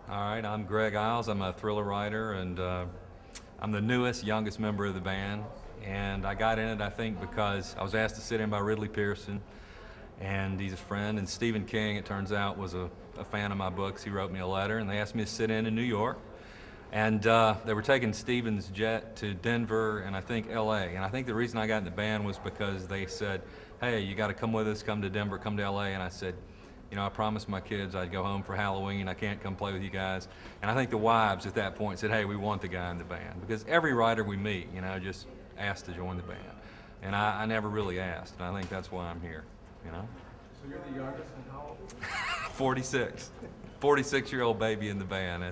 All right, I'm Greg Iles. I'm a thriller writer, and I'm the newest, youngest member of the band. And I got in it, I think, because I was asked to sit in by Ridley Pearson, and he's a friend. And Stephen King, it turns out, was a fan of my books. He wrote me a letter, and they asked me to sit in New York. And they were taking Stephen's jet to Denver and I think LA. And I think the reason I got in the band was because they said, hey, you got to come with us, come to Denver, come to LA. And I said, you know, I promised my kids I'd go home for Halloween. I can't come play with you guys. And I think the wives at that point said, hey, we want the guy in the band. Because every writer we meet, you know, just asked to join the band. And I never really asked. And I think that's why I'm here, you know. So you're the youngest and how old? 46. 46-year-old baby in the band.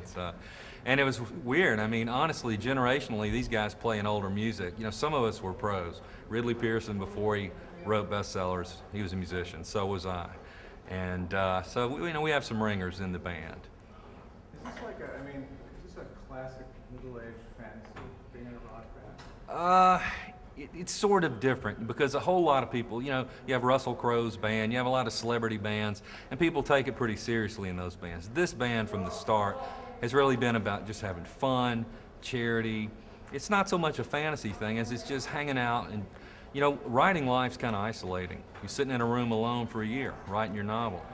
And it was weird. I mean, honestly, generationally, these guys playing older music. You know, some of us were pros. Ridley Pearson, before he wrote bestsellers, he was a musician. So was I. And so we have some ringers in the band. Is this like is this a classic middle-aged fantasy, being in a rock band? It's sort of different because a whole lot of people, you know, you have Russell Crowe's band, you have a lot of celebrity bands, and people take it pretty seriously in those bands. This band from the start has really been about just having fun, charity. It's not so much a fantasy thing as it's just hanging out. And you know, writing life's kind of isolating. You're sitting in a room alone for a year, writing your novel.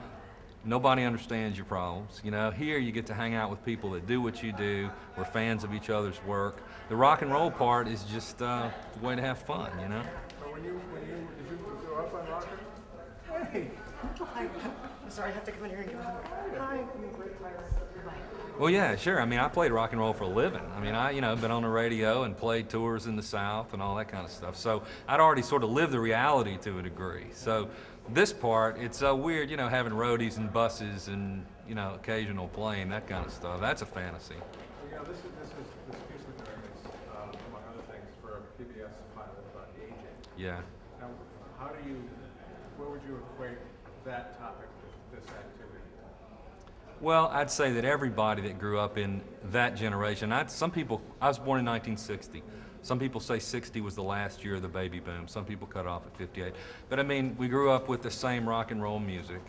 Nobody understands your problems. You know, here you get to hang out with people that do what you do. We're fans of each other's work. The rock and roll part is just a way to have fun, you know? So did you grow up on rock and roll? Hey! Hi. I'm sorry, I have to come in here and give a hug. Hi. I'm a great player. Bye. Well, yeah, sure. I mean, I played rock and roll for a living. I mean, you know, been on the radio and played tours in the South and all that kind of stuff. So I'd already sort of lived the reality to a degree. So this part, it's weird, you know, having roadies and buses and, you know, occasional playing, that kind of stuff. That's a fantasy. You know, this piece we're doing is, among other things, for a PBS pilot about aging. Yeah. Now, where would you equate that topic with this activity? Well, I'd say that everybody that grew up in that generation, I was born in 1960. Some people say 60 was the last year of the baby boom. Some people cut off at 58. But I mean, we grew up with the same rock and roll music.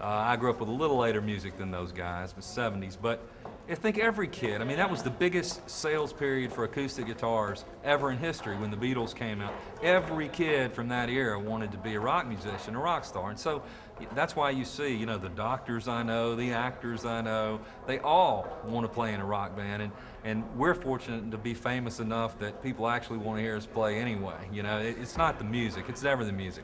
I grew up with a little later music than those guys, the 70s. But I think every kid, I mean, that was the biggest sales period for acoustic guitars ever in history when the Beatles came out. Every kid from that era wanted to be a rock musician, a rock star. And so that's why you see, you know, the doctors I know, the actors I know, they all want to play in a rock band. And we're fortunate to be famous enough that people actually want to hear us play anyway. You know, it's not the music, it's never the music.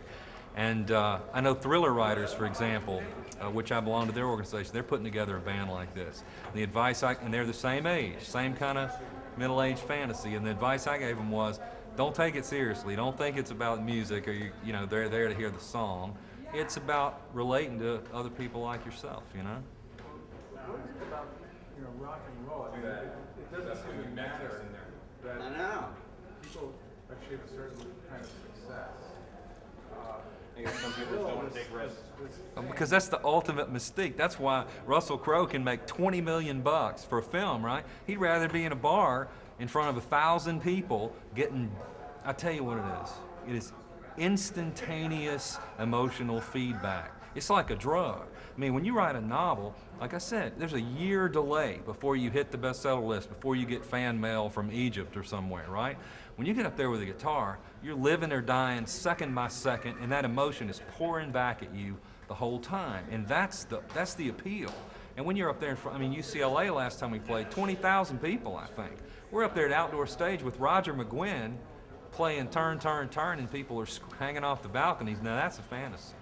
And I know thriller writers, for example, which I belong to their organization, they're putting together a band like this. The advice and they're the same age, same kind of middle-aged fantasy, and the advice I gave them was, don't take it seriously. Don't think it's about music or you know, they're there to hear the song. It's about relating to other people like yourself, you know? What is it about, you know, rock and roll? I mean, it doesn't seem to matter that I know. people achieve a certain kind of success. I guess some people just don't want to take risks. Because that's the ultimate mystique. That's why Russell Crowe can make $20 million for a film, right? He'd rather be in a bar in front of 1,000 people getting, I tell you what it is. It is instantaneous emotional feedback. It's like a drug. I mean, when you write a novel, like I said, there's a year delay before you hit the bestseller list, before you get fan mail from Egypt or somewhere, right? When you get up there with a guitar, you're living or dying second by second, and that emotion is pouring back at you the whole time. And that's the appeal. And when you're up there in front, I mean, UCLA last time we played, 20,000 people, I think. We're up there at outdoor stage with Roger McGuinn playing Turn, Turn, Turn, and people are hanging off the balconies. Now that's a fantasy.